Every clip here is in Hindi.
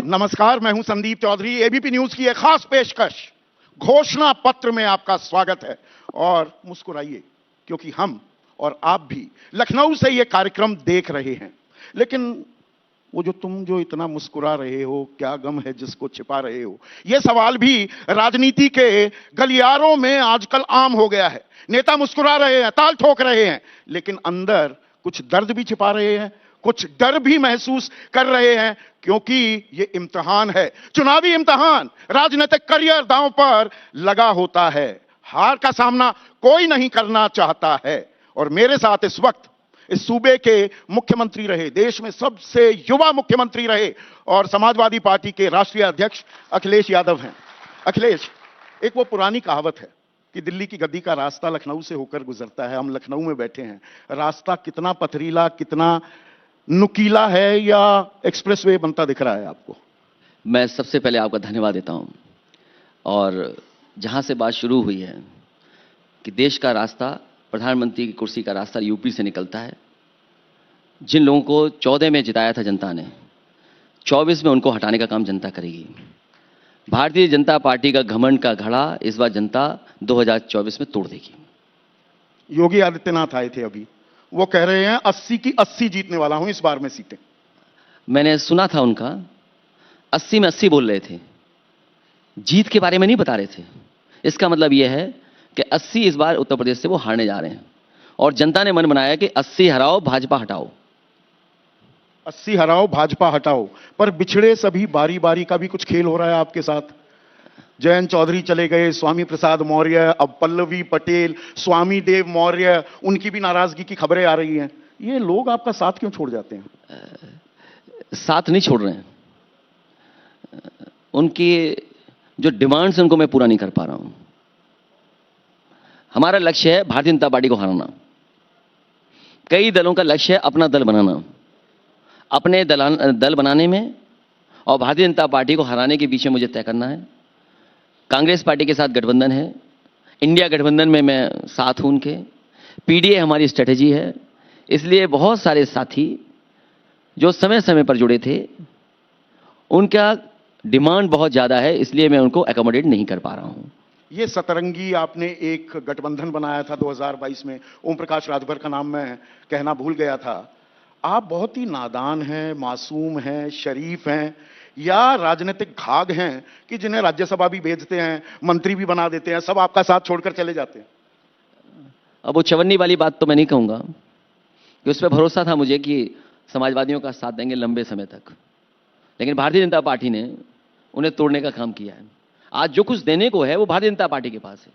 नमस्कार, मैं हूं संदीप चौधरी। एबीपी न्यूज की एक खास पेशकश घोषणा पत्र में आपका स्वागत है। और मुस्कुराइए, क्योंकि हम और आप भी लखनऊ से यह कार्यक्रम देख रहे हैं। लेकिन वो तुम जो इतना मुस्कुरा रहे हो, क्या गम है जिसको छिपा रहे हो? यह सवाल भी राजनीति के गलियारों में आजकल आम हो गया है। नेता मुस्कुरा रहे हैं, ताल ठोक रहे हैं, लेकिन अंदर कुछ दर्द भी छिपा रहे हैं, कुछ डर भी महसूस कर रहे हैं, क्योंकि ये इम्तिहान है, चुनावी इम्तिहान। राजनीतिक करियर दांव पर लगा होता है। हार का सामना कोई नहीं करना चाहता है। और मेरे साथ इस वक्त इस सूबे के मुख्यमंत्री रहे, देश में सबसे युवा मुख्यमंत्री रहे और समाजवादी पार्टी के राष्ट्रीय अध्यक्ष अखिलेश यादव हैं। अखिलेश, एक वो पुरानी कहावत है कि दिल्ली की गद्दी का रास्ता लखनऊ से होकर गुजरता है। हम लखनऊ में बैठे हैं। रास्ता कितना पथरीला, कितना नुकीला है, या एक्सप्रेसवे बनता दिख रहा है आपको? मैं सबसे पहले आपका धन्यवाद देता हूं। और जहां से बात शुरू हुई है कि देश का रास्ता, प्रधानमंत्री की कुर्सी का रास्ता यूपी से निकलता है। जिन लोगों को 14 में जिताया था जनता ने, 24 में उनको हटाने का काम जनता करेगी। भारतीय जनता पार्टी का घमंड का घड़ा इस बार जनता 2024 में तोड़ देगी। योगी आदित्यनाथ आए थे अभी, वो कह रहे हैं 80 की 80 जीतने वाला हूं इस बार में सीटें। मैंने सुना था उनका 80 में 80 बोल रहे थे, जीत के बारे में नहीं बता रहे थे। इसका मतलब यह है कि 80 इस बार उत्तर प्रदेश से वो हारने जा रहे हैं। और जनता ने मन बनाया कि 80 हराओ, भाजपा हटाओ। 80 हराओ, भाजपा हटाओ। पर बिछड़े सभी बारी बारी का भी कुछ खेल हो रहा है आपके साथ। जयंत चौधरी चले गए, स्वामी प्रसाद मौर्य, अब पल्लवी पटेल, स्वामी देव मौर्य, उनकी भी नाराजगी की खबरें आ रही हैं। ये लोग आपका साथ क्यों छोड़ जाते हैं? साथ नहीं छोड़ रहे हैं, उनकी जो डिमांड्स उनको मैं पूरा नहीं कर पा रहा हूं। हमारा लक्ष्य है भारतीय जनता पार्टी को हराना। कई दलों का लक्ष्य है अपना दल बनाना। अपने दल बनाने में और भारतीय जनता पार्टी को हराने के बीच में मुझे तय करना है। कांग्रेस पार्टी के साथ गठबंधन है, इंडिया गठबंधन में मैं साथ हूं उनके। पीडीए हमारी स्ट्रेटेजी है। इसलिए बहुत सारे साथी जो समय समय पर जुड़े थे, उनका डिमांड बहुत ज्यादा है, इसलिए मैं उनको एकोमोडेट नहीं कर पा रहा हूं। ये सतरंगी आपने एक गठबंधन बनाया था 2022 में, ओम प्रकाश राजभर का नाम मैं कहना भूल गया था। आप बहुत ही नादान हैं, मासूम हैं, शरीफ हैं, या राजनीतिक घाघ हैं कि जिन्हें राज्यसभा भी भेजते हैं, मंत्री भी बना देते हैं, सब आपका साथ छोड़कर चले जाते हैं? अब वो चवन्नी वाली बात तो मैं नहीं कहूंगा कि उस पर भरोसा था मुझे कि समाजवादियों का साथ देंगे लंबे समय तक, लेकिन भारतीय जनता पार्टी ने उन्हें तोड़ने का काम किया है। आज जो कुछ देने को है वो भारतीय जनता पार्टी के पास है।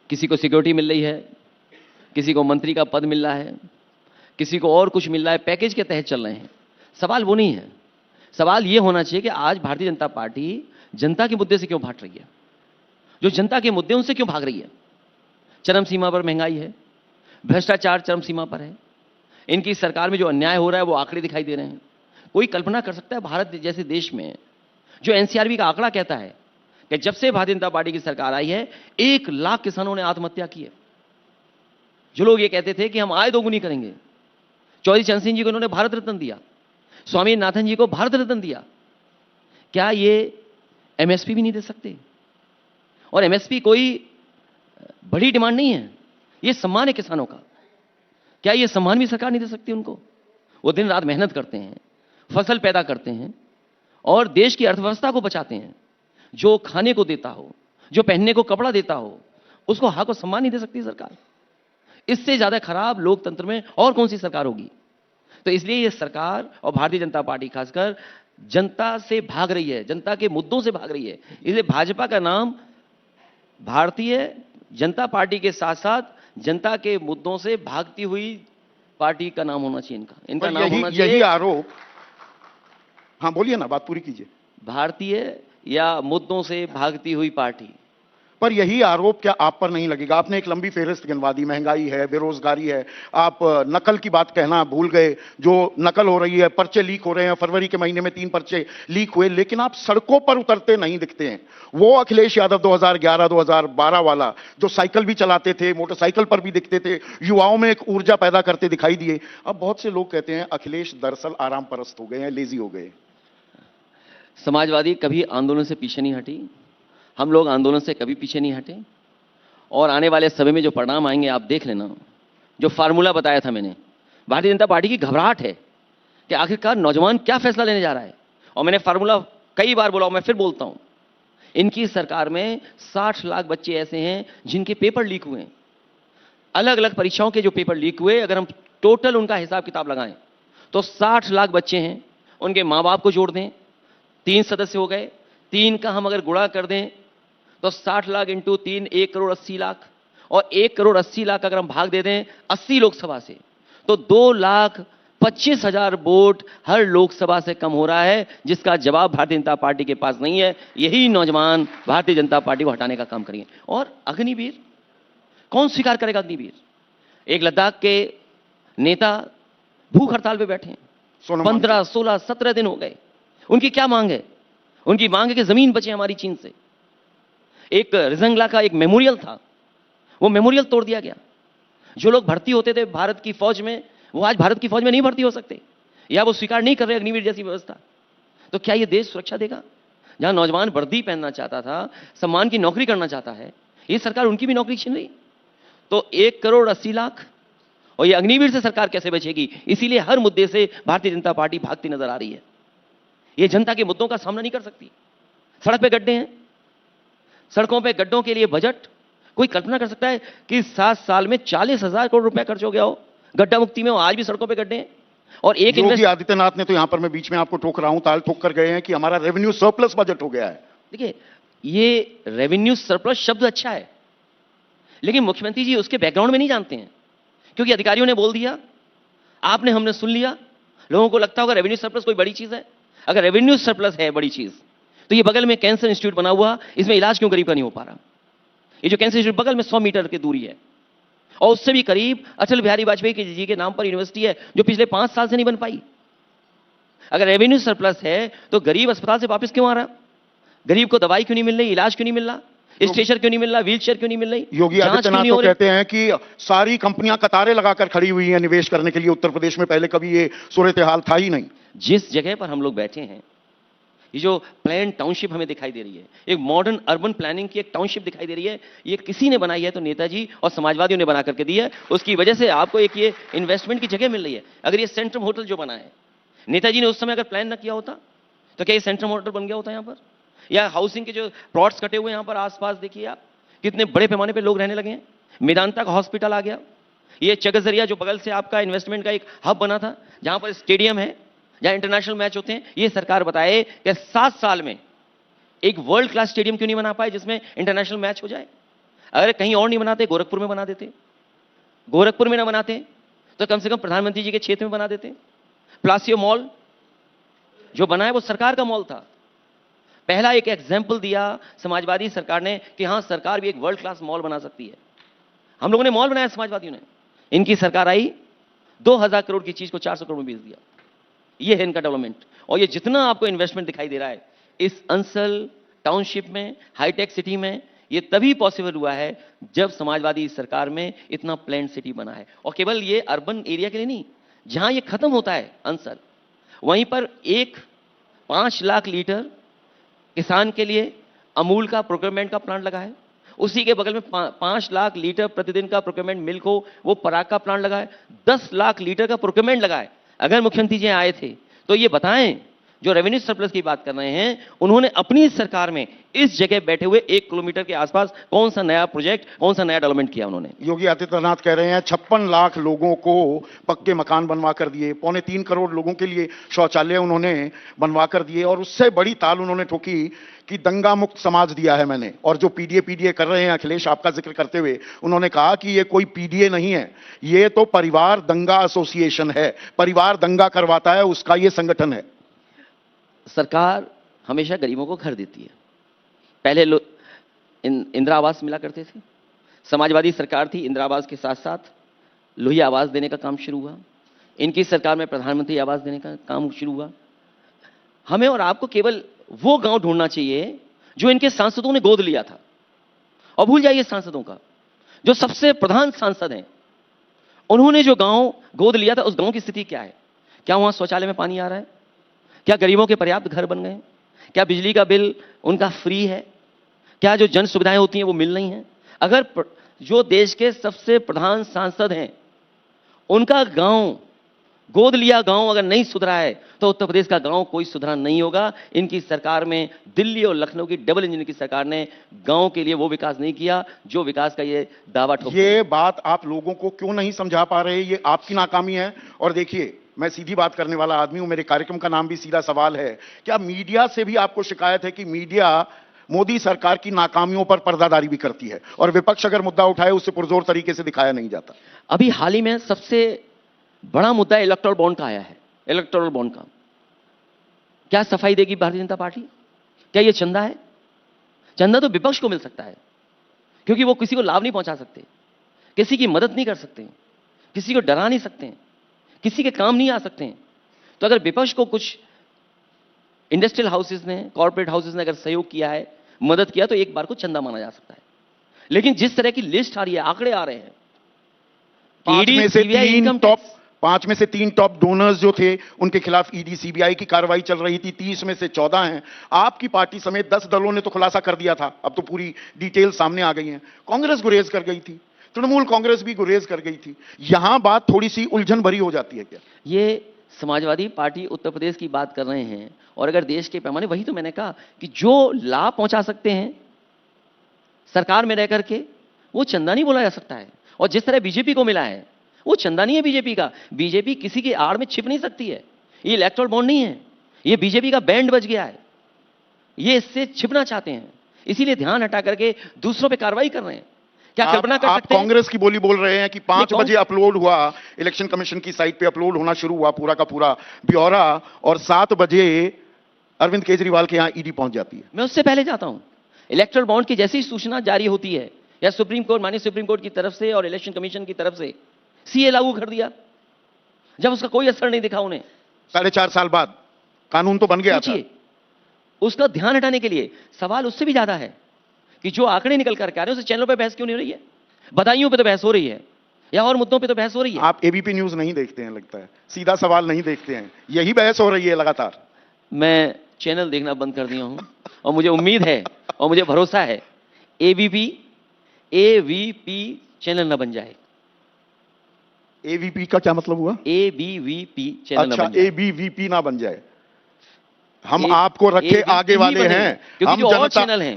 किसी को सिक्योरिटी मिल रही है, किसी को मंत्री का पद मिल रहा है, किसी को और कुछ मिल रहा है, पैकेज के तहत चल रहे हैं। सवाल वो नहीं है। सवाल ये होना चाहिए कि आज भारतीय जनता पार्टी जनता के मुद्दे से क्यों भाग रही है? जो जनता के मुद्दे उनसे क्यों भाग रही है? चरम सीमा पर महंगाई है, भ्रष्टाचार चरम सीमा पर है, इनकी सरकार में जो अन्याय हो रहा है वो आंकड़े दिखाई दे रहे हैं। कोई कल्पना कर सकता है भारत जैसे देश में, जो एनसीआरबी का आंकड़ा कहता है कि जब से भारतीय जनता पार्टी की सरकार आई है 1 लाख किसानों ने आत्महत्या की है। जो लोग ये कहते थे कि हम आय दोगुनी करेंगे, चौधरी चरण सिंह जी को उन्होंने भारत रत्न दिया, स्वामी नाथन जी को भारत रत्न दिया, क्या ये एमएसपी भी नहीं दे सकते? और एमएसपी कोई बड़ी डिमांड नहीं है, ये सम्मान है किसानों का। क्या ये सम्मान भी सरकार नहीं दे सकती उनको? वो दिन रात मेहनत करते हैं, फसल पैदा करते हैं और देश की अर्थव्यवस्था को बचाते हैं। जो खाने को देता हो, जो पहनने को कपड़ा देता हो, उसको हक और सम्मान नहीं दे सकती सरकार। इससे ज्यादा खराब लोकतंत्र में और कौन सी सरकार होगी? तो इसलिए ये सरकार और भारतीय जनता पार्टी खासकर जनता से भाग रही है, जनता के मुद्दों से भाग रही है। इसलिए भाजपा का नाम भारतीय जनता पार्टी के साथ साथ जनता के मुद्दों से भागती हुई पार्टी का नाम होना चाहिए। इनका नाम होना चाहिए, यही आरोप। हाँ बोलिए ना, बात पूरी कीजिए। भारतीय या मुद्दों से भागती हुई पार्टी। पर यही आरोप क्या आप पर नहीं लगेगा? आपने एक लंबी फेहरिस्त गिनवा दी, महंगाई है, बेरोजगारी है, आप नकल की बात कहना भूल गए। जो नकल हो रही है, पर्चे लीक हो रहे हैं, फरवरी के महीने में 3 पर्चे लीक हुए, लेकिन आप सड़कों पर उतरते नहीं दिखते हैं। वो अखिलेश यादव 2011-2012 वाला जो साइकिल भी चलाते थे, मोटरसाइकिल पर भी दिखते थे, युवाओं में एक ऊर्जा पैदा करते दिखाई दिए। अब बहुत से लोग कहते हैं अखिलेश दरअसल आराम परस्त हो गए हैं, लेजी हो गए। समाजवादी कभी आंदोलन से पीछे नहीं हटी, हम लोग आंदोलन से कभी पीछे नहीं हटे, और आने वाले समय में जो परिणाम आएंगे आप देख लेना। जो फार्मूला बताया था मैंने, भारतीय जनता पार्टी की घबराहट है कि आखिरकार नौजवान क्या फैसला लेने जा रहा है, और मैंने फार्मूला कई बार बोला, मैं फिर बोलता हूं। इनकी सरकार में 60 लाख बच्चे ऐसे हैं जिनके पेपर लीक हुए हैं, अलग अलग परीक्षाओं के जो पेपर लीक हुए, अगर हम टोटल उनका हिसाब किताब लगाएं तो 60 लाख बच्चे हैं। उनके मां बाप को जोड़ दें, 3 सदस्य हो गए, 3 का हम अगर गुणा कर दें तो 60 लाख इंटू 3 1 करोड़ 80 लाख, और 1 करोड़ 80 लाख अगर हम भाग दे दें 80 लोकसभा से तो 2,25,000 वोट हर लोकसभा से कम हो रहा है, जिसका जवाब भारतीय जनता पार्टी के पास नहीं है। यही नौजवान भारतीय जनता पार्टी को हटाने का काम करेंगे। और अग्निवीर कौन स्वीकार करेगा? अग्निवीर एक लद्दाख के नेता भूख हड़ताल पे बैठे हैं, 15 16 17 दिन हो गए। उनकी क्या मांग है? उनकी मांग है कि जमीन बचे हमारी चीन से। एक रिजंगला का एक मेमोरियल था, वो मेमोरियल तोड़ दिया गया। जो लोग भर्ती होते थे भारत की फौज में, वो आज भारत की फौज में नहीं भर्ती हो सकते, या वो स्वीकार नहीं कर रहे अग्निवीर जैसी व्यवस्था। तो क्या ये देश सुरक्षा देगा? जहां नौजवान वर्दी पहनना चाहता था, सम्मान की नौकरी करना चाहता है, ये सरकार उनकी भी नौकरी छीन रही। तो 1 करोड़ 80 लाख, और ये अग्निवीर से सरकार कैसे बचेगी? इसीलिए हर मुद्दे से भारतीय जनता पार्टी भागती नजर आ रही है। ये जनता के मुद्दों का सामना नहीं कर सकती। सड़क पे गड्ढे हैं, सड़कों पे गड्ढों के लिए बजट, कोई कल्पना कर सकता है कि 7 साल में 40,000 करोड़ रुपया खर्च हो गया हो गड्ढा मुक्ति में, और आज भी सड़कों पे गड्ढे हैं। और एक योगी आदित्यनाथ ने तो यहां पर, मैं बीच में आपको टोक रहा हूं, ताल ठोक कर गए हैं कि हमारा रेवेन्यू सरप्लस बजट हो गया है। देखिए, ये रेवेन्यू सरप्लस शब्द अच्छा है, लेकिन मुख्यमंत्री जी उसके बैकग्राउंड में नहीं जानते हैं, क्योंकि अधिकारियों ने बोल दिया, आपने हमने सुन लिया। लोगों को लगता होगा रेवेन्यू सरप्लस कोई बड़ी चीज है। अगर रेवेन्यू सरप्लस है बड़ी चीज, तो ये बगल में कैंसर इंस्टीट्यूट बना हुआ, इसमें इलाज क्यों गरीब का नहीं हो पा रहा? ये जो कैंसर इंस्टीट्यूट बगल में 100 मीटर की दूरी है, और उससे भी करीब अटल बिहारी वाजपेयी जी के नाम पर यूनिवर्सिटी है, जो पिछले 5 साल से नहीं बन पाई। अगर रेवेन्यू सरप्लस है तो गरीब अस्पताल से वापस क्यों आ रहा? गरीब को दवाई क्यों नहीं मिल रही, इलाज क्यों नहीं मिल रहा, स्ट्रेचर क्यों नहीं मिल रहा, व्हील चेयर क्यों नहीं मिल रही? योगी आदित्यनाथ तो कहते हैं कि सारी कंपनियां कतारें लगाकर खड़ी हुई हैं निवेश करने के लिए उत्तर प्रदेश में, पहले कभी ये सूरत हाल था ही नहीं। जिस जगह पर हम लोग बैठे हैं, ये जो प्लान टाउनशिप हमें दिखाई दे रही है, एक मॉडर्न अर्बन प्लानिंग की एक टाउनशिप दिखाई दे रही है, ये किसी ने बनाई है तो नेताजी और समाजवादियों ने बना करके दी है। उसकी वजह से आपको एक ये इन्वेस्टमेंट की जगह मिल रही है। अगर ये सेंट्रम होटल जो बना है, नेताजी ने उस समय अगर प्लान ना किया होता तो क्या ये सेंट्रम होटल बन गया होता यहां पर? या हाउसिंग के जो प्लॉट्स कटे हुए यहां पर आसपास देखिए आप, कितने बड़े पैमाने पर लोग रहने लगे हैं। मेदांता का हॉस्पिटल आ गया, ये चगजरिया जो बगल से आपका इन्वेस्टमेंट का एक हब बना था, जहां पर स्टेडियम है, जहां इंटरनेशनल मैच होते हैं। ये सरकार बताए कि 7 साल में एक वर्ल्ड क्लास स्टेडियम क्यों नहीं बना पाए जिसमें इंटरनेशनल मैच हो जाए? अगर कहीं और नहीं बनाते, गोरखपुर में बना देते। गोरखपुर में ना बनाते तो कम से कम प्रधानमंत्री जी के क्षेत्र में बना देते। प्लासियो मॉल जो बना है वो सरकार का मॉल था। पहला एक एग्जाम्पल दिया समाजवादी सरकार ने कि हां, सरकार भी एक वर्ल्ड क्लास मॉल बना सकती है। हम लोगों ने मॉल बनाया, समाजवादियों ने। इनकी सरकार आई, 2000 करोड़ की चीज को 400 करोड़ में बेच दिया। ये है इनका डेवलपमेंट। और ये जितना आपको इन्वेस्टमेंट दिखाई दे रहा है इस अंसल टाउनशिप में, हाईटेक सिटी में, ये तभी पॉसिबल हुआ है जब समाजवादी सरकार में इतना प्लान सिटी बना है। और केवल ये अर्बन एरिया के लिए नहीं, जहां ये खत्म होता है अंसल, वहीं पर एक 5 लाख लीटर किसान के लिए अमूल का प्रोक्योरमेंट का प्लांट लगा है। उसी के बगल में 5 लाख लीटर प्रतिदिन का प्रोक्योरमेंट मिल्क हो, वो पराग का प्लांट लगा है। 10 लाख लीटर का प्रोक्योरमेंट लगा है। अगर मुख्यमंत्री जी आए थे तो ये बताएं, जो रेवेन्यू सरप्लस की बात कर रहे हैं, उन्होंने अपनी सरकार में इस जगह बैठे हुए 1 किलोमीटर के आसपास कौन सा नया प्रोजेक्ट, कौन सा नया डेवलपमेंट किया उन्होंने? योगी आदित्यनाथ कह रहे हैं 56 लाख लोगों को पक्के मकान बनवा कर दिए, 3.25 करोड़ लोगों के लिए शौचालय उन्होंने बनवा कर दिए, और उससे बड़ी ताल उन्होंने ठोकी कि दंगा मुक्त समाज दिया है मैंने। और जो पीडीए कर रहे हैं, अखिलेश आपका जिक्र करते हुए उन्होंने कहा कि ये कोई पीडीए नहीं है, ये तो परिवार दंगा एसोसिएशन है, परिवार दंगा करवाता है उसका ये संगठन है। सरकार हमेशा गरीबों को घर देती है। पहले इंदिरा आवास मिला करते थे। समाजवादी सरकार थी, इंदिरा आवास के साथ साथ लोहिया आवास देने का काम शुरू हुआ। इनकी सरकार में प्रधानमंत्री आवास देने का काम शुरू हुआ। हमें और आपको केवल वो गांव ढूंढना चाहिए जो इनके सांसदों ने गोद लिया था, और भूल जाइए सांसदों का, जो सबसे प्रधान सांसद हैं उन्होंने जो गांव गोद लिया था उस गांव की स्थिति क्या है? क्या वहां शौचालय में पानी आ रहा है? क्या गरीबों के पर्याप्त घर बन गए? क्या बिजली का बिल उनका फ्री है? क्या जो जन सुविधाएं होती हैं वो मिल रही हैं? अगर जो देश के सबसे प्रधान सांसद हैं उनका गांव गोद लिया गांव अगर नहीं सुधरा है तो उत्तर प्रदेश का गांव कोई सुधरा नहीं होगा। इनकी सरकार में, दिल्ली और लखनऊ की डबल इंजन की सरकार ने गांव के लिए वो विकास नहीं किया जो विकास का ये दावा ठोक। ये बात आप लोगों को क्यों नहीं समझा पा रहे? ये आपकी नाकामी है। और देखिए, मैं सीधी बात करने वाला आदमी हूं, मेरे कार्यक्रम का नाम भी सीधा सवाल है। क्या मीडिया से भी आपको शिकायत है कि मीडिया मोदी सरकार की नाकामियों पर पर्दादारी भी करती है, और विपक्ष अगर मुद्दा उठाए उसे पुरजोर तरीके से दिखाया नहीं जाता? अभी हाल ही में सबसे बड़ा मुद्दा इलेक्टोरल बॉन्ड का आया है। इलेक्टोरल बॉन्ड का क्या सफाई देगी भारतीय जनता पार्टी? क्या यह चंदा है? चंदा तो विपक्ष को मिल सकता है, क्योंकि वो किसी को लाभ नहीं पहुंचा सकते, किसी की मदद नहीं कर सकते, किसी को डरा नहीं सकते, किसी के काम नहीं आ सकते। तो अगर विपक्ष को कुछ इंडस्ट्रियल हाउसेस ने, कॉर्पोरेट हाउसेस ने अगर सहयोग किया है, मदद किया, तो एक बार को चंदा माना जा सकता है। लेकिन जिस तरह की लिस्ट आ रही है, आंकड़े आ रहे हैं, पांच में से तीन टॉप डोनर्स जो थे उनके खिलाफ ईडी सीबीआई की कार्रवाई चल रही थी, 30 में से 14 हैं। आपकी पार्टी समेत 10 दलों ने तो खुलासा कर दिया था, अब तो पूरी डिटेल सामने आ गई है। कांग्रेस गुरेज कर गई थी, तृणमूल कांग्रेस भी गुरेज कर गई थी। यहां बात थोड़ी सी उलझन भरी हो जाती है क्या? ये समाजवादी पार्टी उत्तर प्रदेश की बात कर रहे हैं, और अगर देश के पैमाने, वही तो मैंने कहा कि जो लाभ पहुंचा सकते हैं सरकार में रह करके, वो चंदा नहीं बोला जा सकता है। और जिस तरह बीजेपी को मिला है वो चंदा नहीं है बीजेपी का। बीजेपी किसी की आड़ में छिप नहीं सकती है। ये इलेक्टोरल बॉन्ड नहीं है, ये बीजेपी का बैंड बज गया है। ये इससे छिपना चाहते हैं, इसीलिए ध्यान हटा करके दूसरों पे कार्रवाई कर रहे हैं। क्या कल्पना कर सकते हैं? आप कांग्रेस की बोली बोल रहे हैं कि 5 बजे अपलोड हुआ, इलेक्शन कमीशन की साइट पे अपलोड होना शुरू हुआ पूरा का पूरा ब्यौरा, और 7 बजे अरविंद केजरीवाल के यहां ईडी पहुंच जाती है। मैं उससे पहले जाता हूं। इलेक्टोरल बॉन्ड की जैसी सूचना जारी होती है, या सुप्रीम कोर्ट, माननीय सुप्रीम कोर्ट की तरफ से और इलेक्शन कमीशन की तरफ से सीए लागू कर दिया, जब उसका कोई असर नहीं दिखा उन्हें, 4.5 साल बाद कानून तो बन गया था। उसका ध्यान हटाने के लिए सवाल उससे भी ज्यादा है कि जो आंकड़े निकल कर आ रहे हैं उसे चैनलों पे बहस क्यों नहीं हो रही है? बधाइयों पे तो बहस हो रही है, या और मुद्दों पे तो बहस हो रही है। आप एबीपी न्यूज नहीं देखते हैं लगता है, सीधा सवाल नहीं देखते हैं, यही बहस हो रही है लगातार। मैं चैनल देखना बंद कर दिया हूं, और मुझे उम्मीद है और मुझे भरोसा है एवीपी चैनल न बन जाए। एवीपी का क्या मतलब हुआ? एबीवीपी चैनल अच्छा, एबीवीपी ना बन जाए। हम आपको रखे आगे वाले हैं,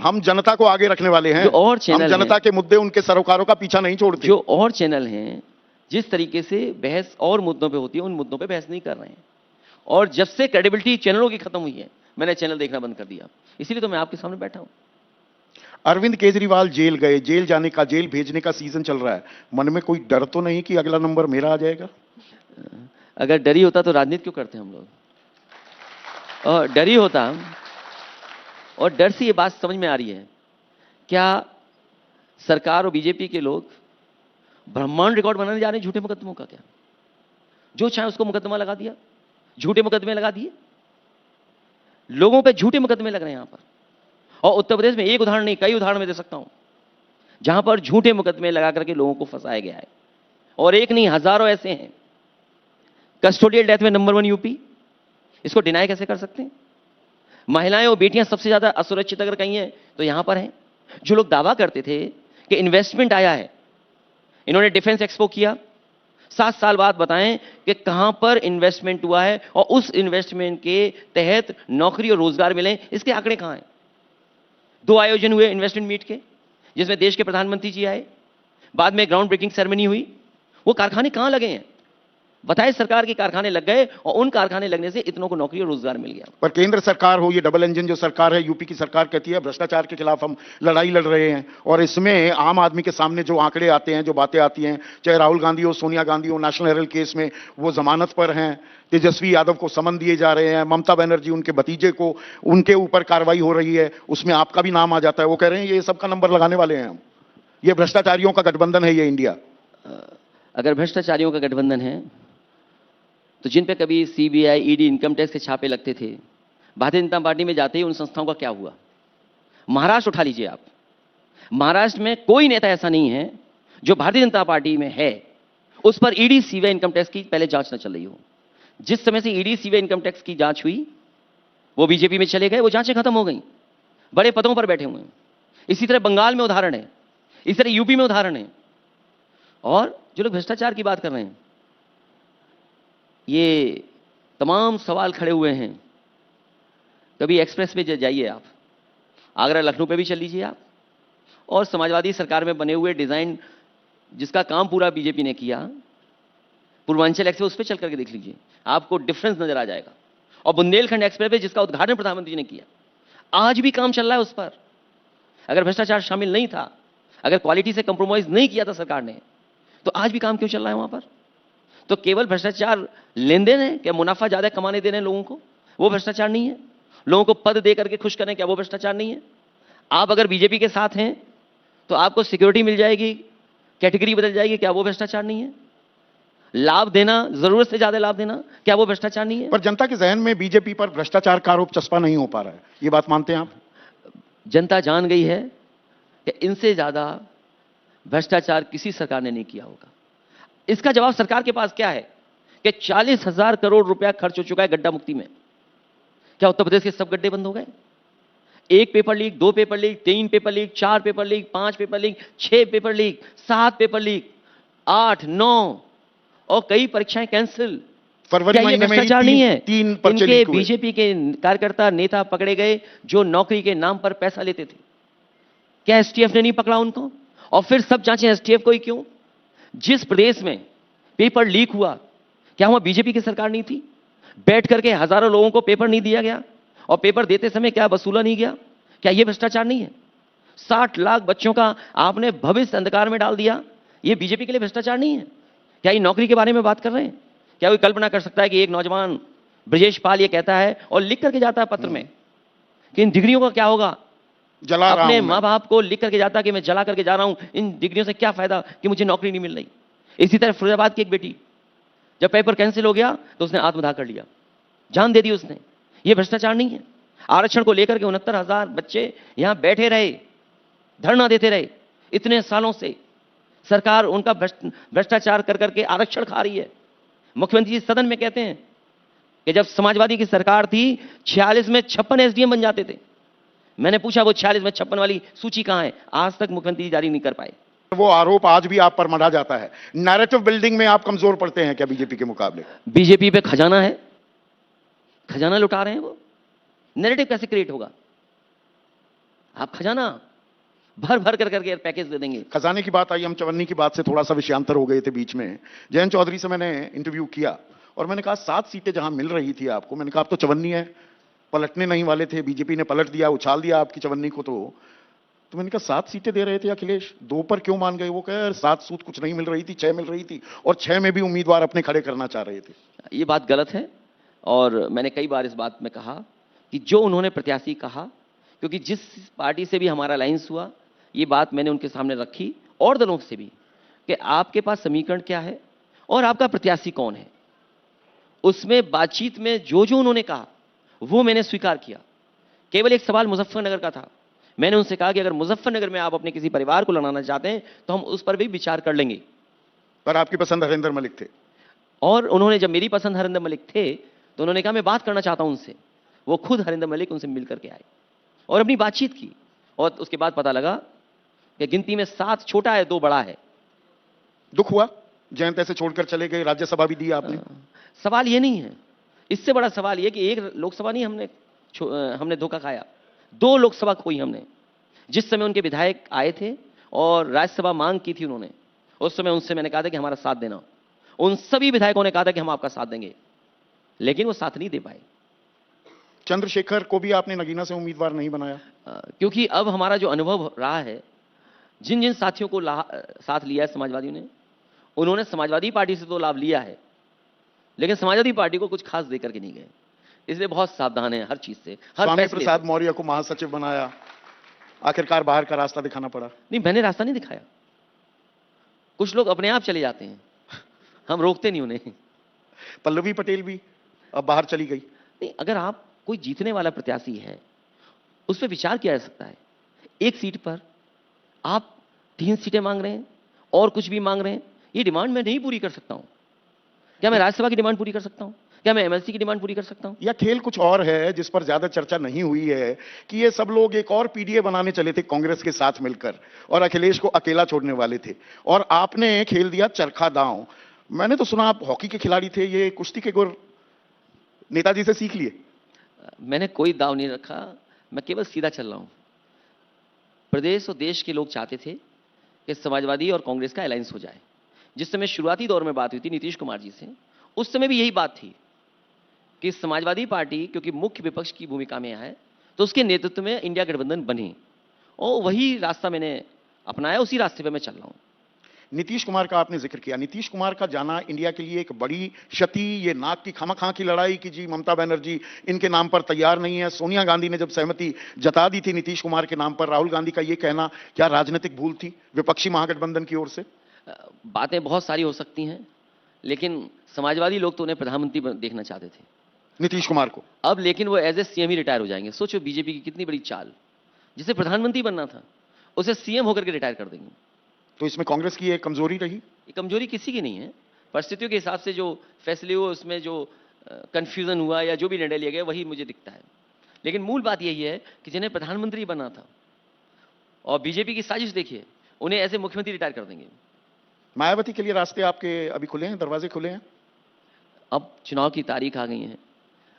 हम जनता को आगे रखने वाले हैं। और चैनल हम जनता के मुद्दे, उनके सरोकारों का पीछा नहीं छोड़ते। जो और चैनल हैं जिस तरीके से बहस और मुद्दों पे होती है, उन मुद्दों पे बहस नहीं कर रहे हैं। और जब से क्रेडिबिलिटी चैनलों की खत्म हुई है, मैंने चैनल देखना बंद कर दिया। इसीलिए तो मैं आपके सामने बैठा हूं। अरविंद केजरीवाल जेल गए, जेल जाने का, जेल भेजने का सीजन चल रहा है। मन में कोई डर तो नहीं कि अगला नंबर मेरा आ जाएगा? अगर डर ही होता तो राजनीति क्यों करते हम लोग? और डर ही होता, और डर से ये बात समझ में आ रही है, क्या सरकार और बीजेपी के लोग ब्रह्मांड रिकॉर्ड बनाने जा रहे हैं झूठे मुकदमों का? क्या जो चाहे उसको मुकदमा लगा दिया, झूठे मुकदमे लगा दिए, लोगों पे झूठे मुकदमे लग रहे हैं यहां पर। और उत्तर प्रदेश में एक उदाहरण नहीं, कई उदाहरण मैं दे सकता हूं जहां पर झूठे मुकदमे लगा करके लोगों को फंसाया गया है, और एक नहीं हजारों ऐसे हैं। कस्टोडियल डेथ में नंबर 1 यूपी, इसको डिनाई कैसे कर सकते हैं? महिलाएं और बेटियां सबसे ज्यादा असुरक्षित अगर कहीं है तो यहां पर हैं। जो लोग दावा करते थे कि इन्वेस्टमेंट आया है, इन्होंने डिफेंस एक्सपो किया, 7 साल बाद बताएं कि कहां पर इन्वेस्टमेंट हुआ है और उस इन्वेस्टमेंट के तहत नौकरी और रोजगार मिले, इसके आंकड़े कहां हैं? 2 आयोजन हुए इन्वेस्टमेंट मीट के, जिसमें देश के प्रधानमंत्री जी आए, बाद में ग्राउंड ब्रेकिंग सेरेमनी हुई। वो कारखाने कहां लगे हैं? बताए सरकार के कारखाने लग गए और उन कारखाने लगने से इतनों को नौकरी और रोजगार मिल गया। पर केंद्र सरकार हो, ये डबल इंजन जो सरकार है, यूपी की सरकार कहती है भ्रष्टाचार के खिलाफ हम लड़ाई लड़ रहे हैं, और इसमें आम आदमी के सामने जो आंकड़े आते हैं, जो बातें आती हैं, चाहे राहुल गांधी हो, सोनिया गांधी हो, नेशनल हेराल्ड केस में वो जमानत पर हैं, तेजस्वी यादव को समन दिए जा रहे हैं, ममता बनर्जी उनके भतीजे को, उनके ऊपर कार्रवाई हो रही है, उसमें आपका भी नाम आ जाता है। वो कह रहे हैं ये सबका नंबर लगाने वाले हैं हम, ये भ्रष्टाचारियों का गठबंधन है ये इंडिया। अगर भ्रष्टाचारियों का गठबंधन है तो जिन पे कभी सीबीआई, ईडी, इनकम टैक्स के छापे लगते थे, भारतीय जनता पार्टी में जाते ही उन संस्थाओं का क्या हुआ? महाराष्ट्र उठा लीजिए आप, महाराष्ट्र में कोई नेता ऐसा नहीं है जो भारतीय जनता पार्टी में है उस पर ईडी, सीबीआई, इनकम टैक्स की पहले जांच न चल रही हो। जिस समय से ईडी, सीबीआई, इनकम टैक्स की जांच हुई वो बीजेपी में चले गए, वो जांचें खत्म हो गई, बड़े पदों पर बैठे हुए हैं। इसी तरह बंगाल में उदाहरण है, इसी तरह यूपी में उदाहरण है। और जो लोग भ्रष्टाचार की बात कर रहे हैं, ये तमाम सवाल खड़े हुए हैं। कभी एक्सप्रेस पे जाइए आप, आगरा लखनऊ पे भी चल लीजिए आप, और समाजवादी सरकार में बने हुए डिजाइन जिसका काम पूरा बीजेपी ने किया, पूर्वांचल एक्सप्रेस उस पर चल करके देख लीजिए, आपको डिफरेंस नजर आ जाएगा। और बुंदेलखंड एक्सप्रेस पे जिसका उद्घाटन प्रधानमंत्री ने किया, आज भी काम चल रहा है उस पर। अगर भ्रष्टाचार शामिल नहीं था, अगर क्वालिटी से कंप्रोमाइज नहीं किया था सरकार ने, तो आज भी काम क्यों चल रहा है वहां पर? तो केवल भ्रष्टाचार लेन देन है क्या? मुनाफा ज्यादा कमाने देने लोगों को, वो भ्रष्टाचार नहीं है? लोगों को पद दे करके खुश करें, क्या वो भ्रष्टाचार नहीं है? आप अगर बीजेपी के साथ हैं तो आपको सिक्योरिटी मिल जाएगी, कैटेगरी बदल जाएगी, क्या वो भ्रष्टाचार नहीं है? लाभ देना, जरूरत से ज्यादा लाभ देना, क्या वो भ्रष्टाचार नहीं है? पर जनता के जहन में बीजेपी पर भ्रष्टाचार का आरोप चस्पा नहीं हो पा रहा है, ये बात मानते हैं आप? जनता जान गई है कि इनसे ज्यादा भ्रष्टाचार किसी सरकार ने नहीं किया होगा। इसका जवाब सरकार के पास क्या है कि 40,000 करोड़ रुपया खर्च हो चुका है गड्ढा मुक्ति में। क्या उत्तर प्रदेश के सब गड्ढे बंद हो गए? 1 paper leak, 2 paper leak, 3 paper leak, 4 paper leak, 5 paper leak, 6 paper leak, 7 paper leak, 8, 9 और कई परीक्षाएं कैंसिल। फरवरी महीने में भ्रष्टाचार नहीं है? 3 पर्चे इनके लीक हुए। बीजेपी के कार्यकर्ता, नेता पकड़े गए जो नौकरी के नाम पर पैसा लेते थे। क्या एसटीएफ ने नहीं पकड़ा उनको? और फिर सब जांचें एसटीएफ को ही क्यों? जिस प्रदेश में पेपर लीक हुआ, क्या वहां बीजेपी की सरकार नहीं थी? बैठ करके हजारों लोगों को पेपर नहीं दिया गया, और पेपर देते समय क्या वसूला नहीं गया? क्या यह भ्रष्टाचार नहीं है? 60 लाख बच्चों का आपने भविष्य अंधकार में डाल दिया, यह बीजेपी के लिए भ्रष्टाचार नहीं है? क्या ये नौकरी के बारे में बात कर रहे हैं? क्या कोई कल्पना कर सकता है कि एक नौजवान ब्रजेश पाल ये कहता है और लिख करके जाता है पत्र में कि इन डिग्रियों का क्या होगा? जला रहा अपने हूं मां बाप को लिख करके जाता कि मैं जला करके जा रहा हूं, इन डिग्रियों से क्या फायदा कि मुझे नौकरी नहीं मिल रही। इसी तरह फिरोजाबाद की एक बेटी, जब पेपर कैंसिल हो गया तो उसने आत्मदाह कर लिया, जान दे दी उसने। यह भ्रष्टाचार नहीं है? आरक्षण को लेकर के 69,000 बच्चे यहां बैठे रहे, धरना देते रहे, इतने सालों से सरकार उनका भ्रष्टाचार कर करके आरक्षण खा रही है। मुख्यमंत्री जी सदन में कहते हैं कि जब समाजवादी की सरकार थी 46 में 56 एसडीएम बन जाते थे। मैंने पूछा वो 46 में 56 वाली सूची कहां है? आज तक मुख्यमंत्री जी जारी नहीं कर पाए। वो आरोप आज भी आप पर मढ़ा जाता है। नैरेटिव बिल्डिंग में आप कमजोर पड़ते हैं क्या बीजेपी के मुकाबले? बीजेपी पे खजाना है, खजाना लुटा रहे हैं वो, नैरेटिव कैसे क्रिएट होगा? आप खजाना भर भर कर करके पैकेज दे देंगे। खजाने की बात आई, हम चवन्नी की बात से थोड़ा सा विषयांतर हो गए थे बीच में। जयंत चौधरी से मैंने इंटरव्यू किया और मैंने कहा 7 सीटें जहां मिल रही थी आपको, मैंने कहा आप तो चवन्नी है, पलटने नहीं वाले थे, बीजेपी ने पलट दिया, उछाल दिया आपकी चवन्नी को। तो मैंने कहा 7 सीटें दे रहे थे अखिलेश, 2 पर क्यों मान गए? वो कहे 7 सूत कुछ नहीं मिल रही थी, 6 मिल रही थी, और 6 में भी उम्मीदवार अपने खड़े करना चाह रहे थे। ये बात गलत है, और मैंने कई बार इस बात में कहा कि जो उन्होंने प्रत्याशी कहा, क्योंकि जिस पार्टी से भी हमारा अलायंस हुआ, ये बात मैंने उनके सामने रखी और दलों से भी कि आपके पास समीकरण क्या है और आपका प्रत्याशी कौन है। उसमें बातचीत में जो जो उन्होंने कहा वो मैंने स्वीकार किया। केवल एक सवाल मुजफ्फरनगर का था, मैंने उनसे कहा कि अगर मुजफ्फरनगर में आप अपने किसी परिवार को लड़ाना चाहते हैं तो हम उस पर भी विचार कर लेंगे। पर आपकी पसंद हरिंदर मलिक थे, और उन्होंने जब मेरी पसंद हरिंदर मलिक थे तो उन्होंने कहा मैं बात करना चाहता हूं उनसे। वो खुद हरिंदर मलिक उनसे मिल करके आए और अपनी बातचीत की, और उसके बाद पता लगा कि गिनती में 7 छोटा है, 2 बड़ा है। दुख हुआ जयंत ऐसे छोड़कर चले गए, राज्यसभा भी दी आपने। सवाल ये नहीं है, इससे बड़ा सवाल ये कि एक लोकसभा नहीं हमने धोखा खाया, 2 लोकसभा खोई हमने। जिस समय उनके विधायक आए थे और राज्यसभा मांग की थी उन्होंने, उस समय उनसे मैंने कहा था कि हमारा साथ देना, उन सभी विधायकों ने कहा था कि हम आपका साथ देंगे, लेकिन वो साथ नहीं दे पाए। चंद्रशेखर को भी आपने नगीना से उम्मीदवार नहीं बनाया? क्योंकि अब हमारा जो अनुभव रहा है, जिन जिन साथियों को साथ लिया है समाजवादियों ने, उन्होंने समाजवादी पार्टी से तो लाभ लिया है, लेकिन समाजवादी पार्टी को कुछ खास देकर के नहीं गए। इसलिए बहुत सावधान है हर चीज से, हर स्वामी फैसले प्रसाद से। मौर्य को महासचिव बनाया, आखिरकार बाहर का रास्ता दिखाना पड़ा। नहीं, मैंने रास्ता नहीं दिखाया। कुछ लोग अपने आप चले जाते हैं, हम रोकते नहीं उन्हें। पल्लवी पटेल भी अब बाहर चली गई। नहीं, अगर आप कोई जीतने वाला प्रत्याशी है, उस पर विचार किया जा सकता है। एक सीट पर आप 3 सीटें मांग रहे हैं और कुछ भी मांग रहे हैं, ये डिमांड मैं नहीं पूरी कर सकता हूं। क्या मैं राज्यसभा की डिमांड पूरी कर सकता हूं? क्या मैं एमएलसी की डिमांड पूरी कर सकता हूं? या खेल कुछ और है जिस पर ज्यादा चर्चा नहीं हुई है कि ये सब लोग एक और पीडीए बनाने चले थे कांग्रेस के साथ मिलकर और अखिलेश को अकेला छोड़ने वाले थे, और आपने खेल दिया चरखा दांव। मैंने तो सुना आप हॉकी के खिलाड़ी थे, ये कुश्ती के गुर नेताजी से सीख लिए? मैंने कोई दाव नहीं रखा, मैं केवल सीधा चल रहा हूं। प्रदेश और देश के लोग चाहते थे कि समाजवादी और कांग्रेस का अलायंस हो जाए। जिस समय शुरुआती दौर में बात हुई थी नीतीश कुमार जी से, उस समय भी यही बात थी कि समाजवादी पार्टी क्योंकि मुख्य विपक्ष की भूमिका में है, तो उसके नेतृत्व में इंडिया गठबंधन बने, और वही रास्ता मैंने अपनाया, उसी रास्ते पे मैं चल रहा हूं। नीतीश कुमार का आपने जिक्र किया, नीतीश कुमार का जाना इंडिया के लिए एक बड़ी क्षति, ये नाक की खामखा की लड़ाई कि जी ममता बनर्जी इनके नाम पर तैयार नहीं है। सोनिया गांधी ने जब सहमति जता दी थी नीतीश कुमार के नाम पर, राहुल गांधी का ये कहना क्या राजनीतिक भूल थी विपक्षी महागठबंधन की ओर से? बातें बहुत सारी हो सकती हैं, लेकिन समाजवादी लोग तो उन्हें प्रधानमंत्री देखना चाहते थे, नीतीश कुमार को। अब लेकिन वो एज ए सीएम ही रिटायर हो जाएंगे। सोचो बीजेपी की कितनी बड़ी चाल, जिसे प्रधानमंत्री बनना था उसे सीएम होकर के रिटायर कर देंगे। तो इसमें कांग्रेस की एक कमजोरी रही? ये कमजोरी किसी की नहीं है, परिस्थितियों के हिसाब से जो फैसले हुए, उसमें जो कंफ्यूजन हुआ या जो भी निर्णय लिया गया, वही मुझे दिखता है। लेकिन मूल बात यही है कि जिन्हें प्रधानमंत्री बनना था, और बीजेपी की साजिश देखिए, उन्हें ऐसे मुख्यमंत्री रिटायर कर देंगे। मायावती के लिए रास्ते आपके अभी खुले हैं, दरवाजे खुले हैं? अब चुनाव की तारीख आ गई है,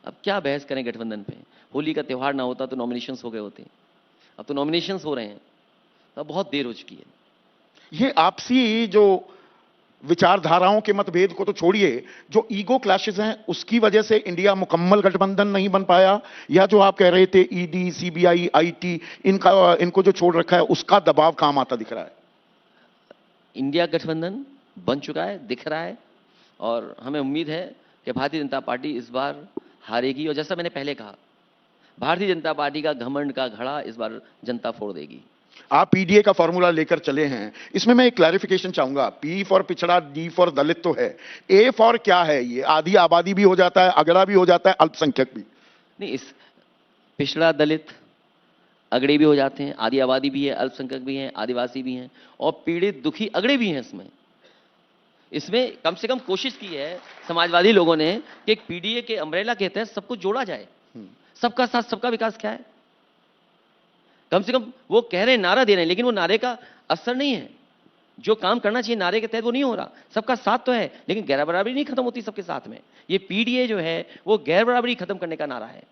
अब क्या बहस करें गठबंधन पे? होली का त्यौहार ना होता तो नॉमिनेशंस हो गए होते, अब तो नॉमिनेशंस हो रहे हैं, तो अब बहुत देर हो चुकी है। ये आपसी जो विचारधाराओं के मतभेद को तो छोड़िए, जो ईगो क्लैशेस हैं उसकी वजह से इंडिया मुकम्मल गठबंधन नहीं बन पाया, या जो आप कह रहे थे ईडी, सीबीआई, आईटी, इनको जो छोड़ रखा है उसका दबाव काम आता दिख रहा है? इंडिया गठबंधन बन चुका है, दिख रहा है, और हमें उम्मीद है कि भारतीय जनता पार्टी इस बार हारेगी। और जैसा मैंने पहले कहा, भारतीय जनता पार्टी का घमंड का घड़ा इस बार जनता फोड़ देगी। आप पीडीए का फॉर्मूला लेकर चले हैं, इसमें मैं एक क्लैरिफिकेशन चाहूंगा। पी फॉर पिछड़ा, डी फॉर दलित तो है, ए फॉर क्या है? ये आधी आबादी भी हो जाता है, अगड़ा भी हो जाता है, अल्पसंख्यक भी? नहीं, इस पिछड़ा, दलित, अगड़े भी हो जाते हैं, आधी आबादी भी है, अल्पसंख्यक भी हैं, आदिवासी भी हैं, और पीड़ित दुखी अगड़े भी हैं। इसमें कम से कम कोशिश की है समाजवादी लोगों ने कि एक पीडीए के अम्ब्रेला के तहत सबको जोड़ा जाए। सबका साथ सबका विकास क्या है? कम से कम वो कह रहे हैं, नारा दे रहे हैं, लेकिन वो नारे का असर नहीं है। जो काम करना चाहिए नारे के तहत वो नहीं हो रहा। सबका साथ तो है, लेकिन गैर बराबरी नहीं खत्म होती सबके साथ में। ये पीडीए जो है वो गैर बराबरी खत्म करने का नारा है,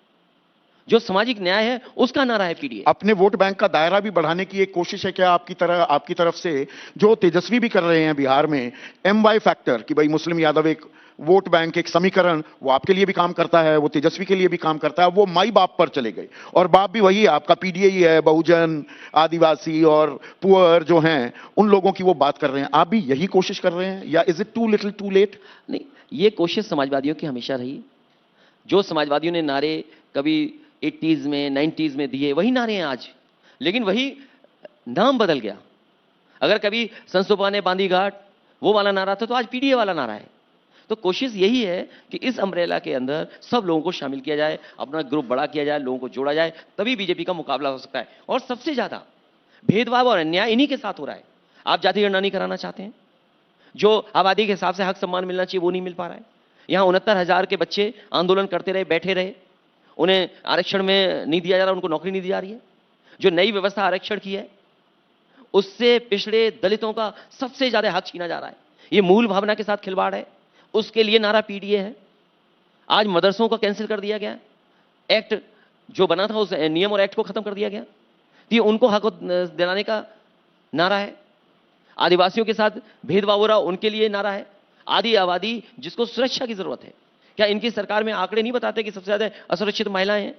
जो सामाजिक न्याय है उसका नारा है पीडीए। अपने वोट बैंक का दायरा भी बढ़ाने की एक कोशिश है क्या आपकी तरफ से, जो तेजस्वी भी कर रहे हैं बिहार में, MY फैक्टर, कि भाई मुस्लिम यादव एक वोट बैंक, एक समीकरण, वो आपके लिए भी काम करता है, वो तेजस्वी के लिए भी काम करता है, वो माई बाप पर चले गए, और बाप भी वही आपका पीडीए ही है, बहुजन, आदिवासी और पुअर जो हैं उन लोगों की वो बात कर रहे हैं। आप भी यही कोशिश कर रहे हैं, या is it too little too late? नहीं, ये कोशिश समाजवादियों की हमेशा रही। जो समाजवादियों ने नारे कभी 80s में 90s में दिए, वही नारे हैं आज, लेकिन वही नाम बदल गया। अगर कभी संसोपा ने बांधी घाट वो वाला नारा था, तो आज पीडीए वाला नारा है। तो कोशिश यही है कि इस अम्ब्रेला के अंदर सब लोगों को शामिल किया जाए, अपना ग्रुप बड़ा किया जाए, लोगों को जोड़ा जाए, तभी बीजेपी का मुकाबला हो सकता है। और सबसे ज्यादा भेदभाव और अन्याय इन्हीं के साथ हो रहा है। आप जाति गणना नहीं कराना चाहते हैं, जो आबादी के हिसाब से हक सम्मान मिलना चाहिए वो नहीं मिल पा रहा है। यहां 69,000 के बच्चे आंदोलन करते रहे, बैठे रहे, उन्हें आरक्षण में नहीं दिया जा रहा, उनको नौकरी नहीं दी जा रही है। जो नई व्यवस्था आरक्षण की है उससे पिछड़े दलितों का सबसे ज्यादा हक छीना जा रहा है। ये मूल भावना के साथ खिलवाड़ है, उसके लिए नारा पीडीए है। आज मदरसों को कैंसिल कर दिया गया, एक्ट जो बना था उस नियम और एक्ट को खत्म कर दिया गया, तो ये उनको हक दिलाने का नारा है। आदिवासियों के साथ भेदभाव हो रहा, उनके लिए नारा है। आधी आबादी जिसको सुरक्षा की जरूरत है। क्या इनकी सरकार में आंकड़े नहीं बताते कि सबसे ज्यादा असुरक्षित महिलाएं हैं?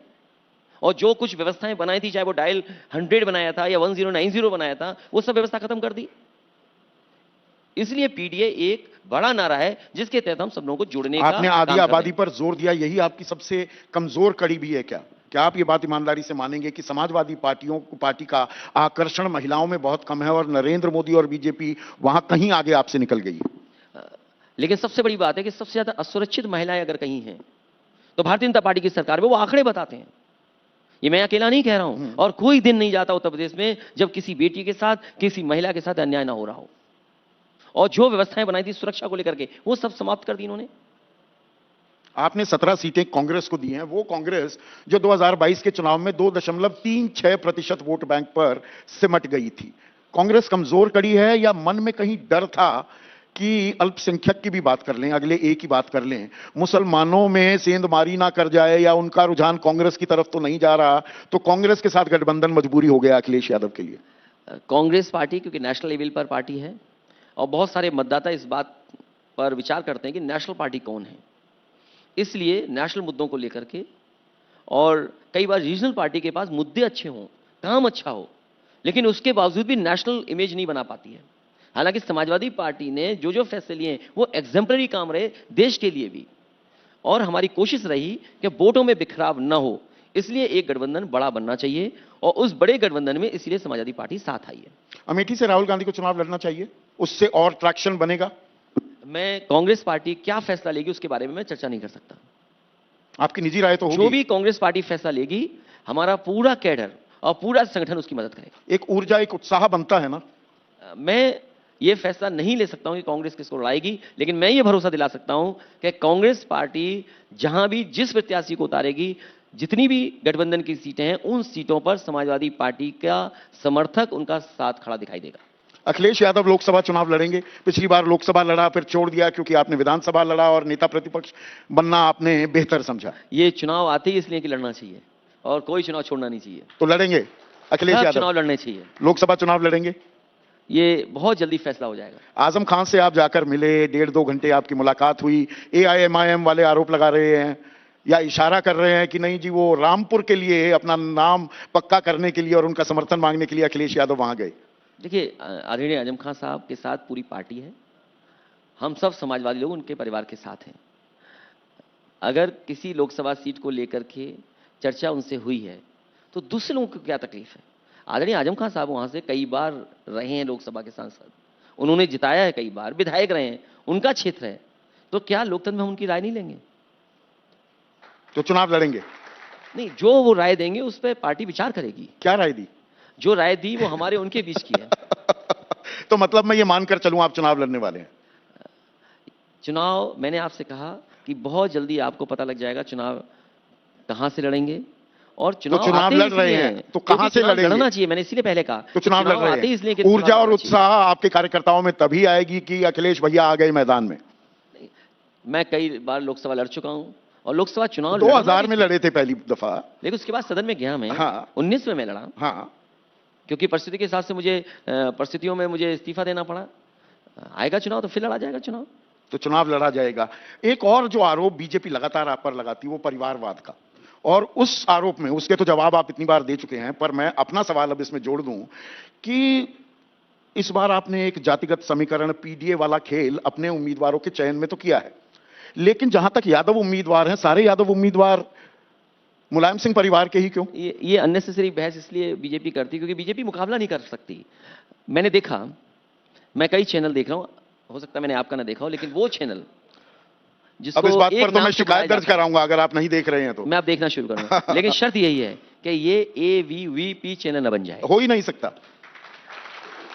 और जो कुछ व्यवस्थाएं बनाई थी, चाहे वो डायल 100 बनाया था या 1090 बनाया था, वो सब व्यवस्था खत्म कर दी। इसलिए पीडीए एक बड़ा नारा है जिसके तहत हम सब लोगों को जोड़ने का आपने आधी काम कर रहे आबादी हैं। पर जोर दिया, यही आपकी सबसे कमजोर कड़ी भी है क्या? क्या आप ये बात ईमानदारी से मानेंगे कि समाजवादी पार्टी का आकर्षण महिलाओं में बहुत कम है और नरेंद्र मोदी और बीजेपी वहां कहीं आगे आपसे निकल गई है? लेकिन सबसे बड़ी बात है कि सबसे ज्यादा असुरक्षित महिलाएं अगर कहीं हैं तो भारतीय जनता पार्टी की सरकार में वो आंकड़े बताते हैं। ये मैं अकेला नहीं कह रहा हूं। और कोई दिन नहीं जाता उत्तर प्रदेश में जब किसी बेटी के साथ, किसी महिला के साथ अन्याय ना हो रहा हो। और जो व्यवस्थाएं बनाई थी सुरक्षा को लेकर के, वो सब समाप्त कर दी इन्होंने। आपने 17 सीटें कांग्रेस को दी हैं, वो कांग्रेस जो 2022 के चुनाव में 2.36% वोट बैंक पर सिमट गई थी। कांग्रेस कमजोर कड़ी है या मन में कहीं डर था कि अल्पसंख्यक की भी बात कर लें, अगले एक की बात कर लें, मुसलमानों में सेंधमारी ना कर जाए या उनका रुझान कांग्रेस की तरफ तो नहीं जा रहा, तो कांग्रेस के साथ गठबंधन मजबूरी हो गया अखिलेश यादव के लिए? कांग्रेस पार्टी क्योंकि नेशनल लेवल पर पार्टी है और बहुत सारे मतदाता इस बात पर विचार करते हैं कि नेशनल पार्टी कौन है, इसलिए नेशनल मुद्दों को लेकर के, और कई बार रीजनल पार्टी के पास मुद्दे अच्छे हों, काम अच्छा हो, लेकिन उसके बावजूद भी नेशनल इमेज नहीं बना पाती है। हालांकि समाजवादी पार्टी ने जो जो फैसले लिए हैं वो एग्जाम्पलरी काम रहे देश के लिए भी, और हमारी कोशिश रही कि वोटों में बिखराव न हो, इसलिए एक गठबंधन बड़ा बनना चाहिए और उस बड़े गठबंधन में इसलिए समाजवादी पार्टी साथ आई है। अमेठी से राहुल गांधी को चुनाव लड़ना चाहिए, उससे और ट्रैक्शन बनेगा? मैं कांग्रेस पार्टी क्या फैसला लेगी उसके बारे में मैं चर्चा नहीं कर सकता। आपकी निजी राय तो होगी। जो भी कांग्रेस पार्टी फैसला लेगी, हमारा पूरा कैडर और पूरा संगठन उसकी मदद करेगा। एक ऊर्जा, एक उत्साह बनता है ना? मैं ये फैसला नहीं ले सकता हूं कि कांग्रेस किसको लड़ाएगी, लेकिन मैं ये भरोसा दिला सकता हूं कि कांग्रेस पार्टी जहां भी जिस प्रत्याशी को उतारेगी, जितनी भी गठबंधन की सीटें हैं, उन सीटों पर समाजवादी पार्टी का समर्थक उनका साथ खड़ा दिखाई देगा। अखिलेश यादव लोकसभा चुनाव लड़ेंगे? पिछली बार लोकसभा लड़ा, फिर छोड़ दिया क्योंकि आपने विधानसभा लड़ा और नेता प्रतिपक्ष बनना आपने बेहतर समझा। ये चुनाव आते ही इसलिए कि लड़ना चाहिए और कोई चुनाव छोड़ना नहीं चाहिए। तो लड़ेंगे अखिलेश सब यादव? चुनाव लड़ने चाहिए। लोकसभा चुनाव लड़ेंगे? ये बहुत जल्दी फैसला हो जाएगा। आजम खान से आप जाकर मिले, 1.5-2 घंटे आपकी मुलाकात हुई, एआईएमआईएम वाले आरोप लगा रहे हैं या इशारा कर रहे हैं कि नहीं जी वो रामपुर के लिए अपना नाम पक्का करने के लिए और उनका समर्थन मांगने के लिए अखिलेश यादव वहां गए। देखिए, आदरणीय आजम खान साहब के साथ पूरी पार्टी है, हम सब समाजवादी लोग उनके परिवार के साथ हैं। अगर किसी लोकसभा सीट को लेकर के चर्चा उनसे हुई है तो दूसरे लोगों को क्या तकलीफ है? आदरणीय आजम खान साहब वहां से कई बार रहे हैं लोकसभा के सांसद, उन्होंने जिताया है, कई बार विधायक रहे हैं, उनका क्षेत्र है, तो क्या लोकतंत्र में हम उनकी राय नहीं लेंगे? तो चुनाव लड़ेंगे? नहीं, जो वो राय देंगे उस पर पार्टी विचार करेगी। क्या राय दी? जो राय दी वो हमारे उनके बीच की है। तो मतलब मैं ये मानकर चलूं आप चुनाव लड़ने वाले हैं? चुनाव, मैंने आपसे कहा कि बहुत जल्दी आपको पता लग जाएगा चुनाव कहां से लड़ेंगे, और चुनाव तो चुनाव लड़ रहे हैं तो कहां से लड़ेंगे? लड़ना चाहिए, मैंने इसीलिए पहले कहा। तो चुनाव लड़ रहे हैं, हैं। ऊर्जा और उत्साह आपके कार्यकर्ताओं में तभी आएगी कि अखिलेश भैया आ गए मैदान में। मैं कई बार लोकसभा लड़ चुका हूं और लोकसभा चुनाव 2000 में लड़े थे पहली दफा, लेकिन उसके बाद सदन में गया मैं। हाँ। 19 में मैं लड़ा। हाँ, क्योंकि परिस्थिति के हिसाब से मुझे परिस्थितियों में मुझे इस्तीफा देना पड़ा। आएगा चुनाव तो फिर लड़ा जाएगा चुनाव। तो चुनाव लड़ा जाएगा। एक और जो आरोप बीजेपी लगातार आप पर लगाती है वो परिवारवाद का, और उस आरोप में उसके तो जवाब आप इतनी बार दे चुके हैं, पर मैं अपना सवाल अब इसमें जोड़ दूं कि इस बार आपने एक जातिगत समीकरण पीडीए वाला खेल अपने उम्मीदवारों के चयन में तो किया है, लेकिन जहां तक यादव उम्मीदवार हैं, सारे यादव उम्मीदवार मुलायम सिंह परिवार के ही क्यों? ये अननेसेसरी बहस इसलिए बीजेपी करती क्योंकि बीजेपी मुकाबला नहीं कर सकती। मैंने देखा, मैं कई चैनल देख रहा हूं, हो सकता है मैंने आपका ना देखा हो, लेकिन वो चैनल जिसको अब इस बात पर तो मैं से शिकायत दर्ज कराऊंगा अगर आप नहीं देख रहे हैं तो। मैं अब देखना शुरू करूंगा। लेकिन शर्त यही है कि ये एवीवीपी चैनल न बन जाए। हो ही नहीं सकता।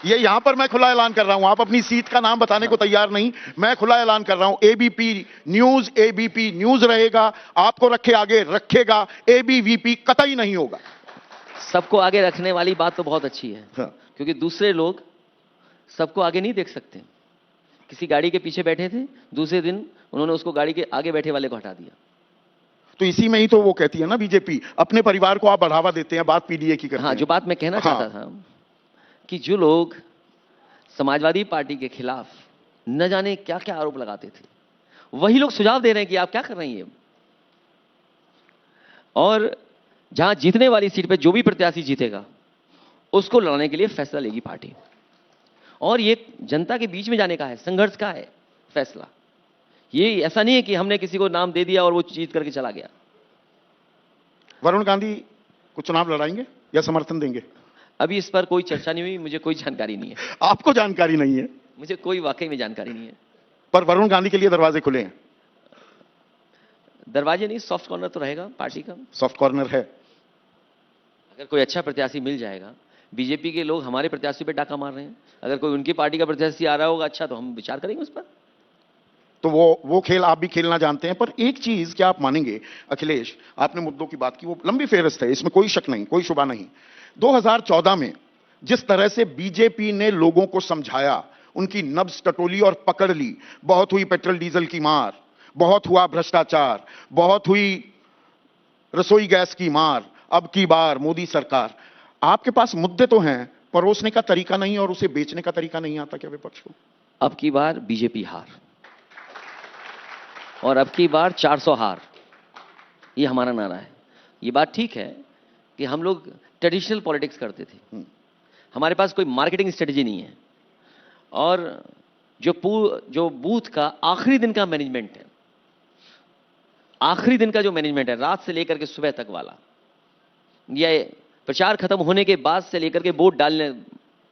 ये यहां पर मैं खुला ऐलान कर रहा हूं, आप अपनी सीट का नाम बताने को तैयार नहीं, मैं खुला ऐलान कर रहा हूं, एबीपी न्यूज रहेगा, आपको रखे आगे रखेगा, एबीवीपी कतई नहीं होगा। सबको आगे रखने वाली बात तो बहुत अच्छी है। हाँ। क्योंकि दूसरे लोग सबको आगे नहीं देख सकते। किसी गाड़ी के पीछे बैठे थे, दूसरे दिन उन्होंने उसको गाड़ी के आगे बैठे वाले को हटा दिया। तो इसी में ही तो वो कहती है ना बीजेपी, अपने परिवार को आप बढ़ावा देते हैं, बात पीडीए की करते हैं। हाँ, जो बात मैं कहना चाहता था कि जो लोग समाजवादी पार्टी के खिलाफ न जाने क्या क्या आरोप लगाते थे, वही लोग सुझाव दे रहे हैं कि आप क्या कर रही हैं। और जहां जीतने वाली सीट पे जो भी प्रत्याशी जीतेगा उसको लड़ने के लिए फैसला लेगी पार्टी। और ये जनता के बीच में जाने का है, संघर्ष का है फैसला। ये ऐसा नहीं है कि हमने किसी को नाम दे दिया और वो जीत करके चला गया। वरुण गांधी को चुनाव लड़ाएंगे या समर्थन देंगे? अभी इस पर कोई चर्चा नहीं हुई, मुझे कोई जानकारी नहीं है। आपको जानकारी नहीं है? मुझे कोई वाकई में जानकारी नहीं है। पर वरुण गांधी के लिए दरवाजे खुले हैं। दरवाजे नहीं, सॉफ्ट कॉर्नर तो रहेगा पार्टी का। सॉफ्ट कॉर्नर है। अगर कोई अच्छा प्रत्याशी मिल जाएगा, बीजेपी के लोग हमारे प्रत्याशी पे डाका मार रहे हैं, अगर कोई उनकी पार्टी का प्रत्याशी आ रहा होगा अच्छा, तो हम विचार करेंगे उस पर। तो वो खेल आप भी खेलना जानते हैं। पर एक चीज क्या आप मानेंगे अखिलेश, आपने मुद्दों की बात की, वो लंबी फेहरिस्त है, इसमें कोई शक नहीं, कोई शुबा नहीं। 2014 में जिस तरह से बीजेपी ने लोगों को समझाया, उनकी नब्ज टटोली और पकड़ ली, बहुत हुई पेट्रोल डीजल की मार, बहुत हुआ भ्रष्टाचार, बहुत हुई रसोई गैस की मार, अब की बार मोदी सरकार। आपके पास मुद्दे तो हैं, परोसने का तरीका नहीं और उसे बेचने का तरीका नहीं आता क्या विपक्ष को? अब की बार बीजेपी हार और अब की बार 400 हार, ये हमारा नारा है। ये बात ठीक है कि हम लोग ट्रेडिशनल पॉलिटिक्स करते थे, हमारे पास कोई मार्केटिंग स्ट्रेटजी नहीं है, और जो बूथ का आखिरी दिन का मैनेजमेंट है, आखिरी दिन का जो मैनेजमेंट है, रात से लेकर के सुबह तक वाला, ये प्रचार खत्म होने के बाद से लेकर के वोट डालने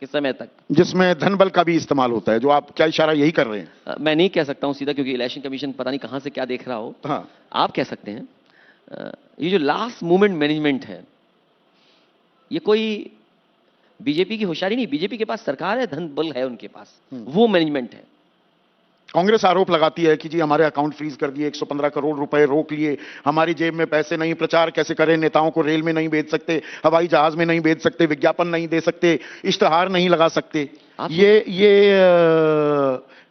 के समय तक, जिसमें धन बल का भी इस्तेमाल होता है, जो आप क्या इशारा यही कर रहे हैं? मैं नहीं कह सकता हूं सीधा, क्योंकि इलेक्शन कमीशन पता नहीं कहां से क्या देख रहा हो। हाँ, आप कह सकते हैं। ये जो लास्ट मोमेंट मैनेजमेंट है, ये कोई बीजेपी की होशियारी नहीं, बीजेपी के पास सरकार है, धन बल है उनके पास, वो मैनेजमेंट है। कांग्रेस आरोप लगाती है कि जी हमारे अकाउंट फ्रीज कर दिए, 115 करोड़ रुपए रोक लिए, हमारी जेब में पैसे नहीं, प्रचार कैसे करें, नेताओं को रेल में नहीं भेज सकते, हवाई जहाज में नहीं भेज सकते, विज्ञापन नहीं दे सकते, इश्तेहार नहीं लगा सकते। ये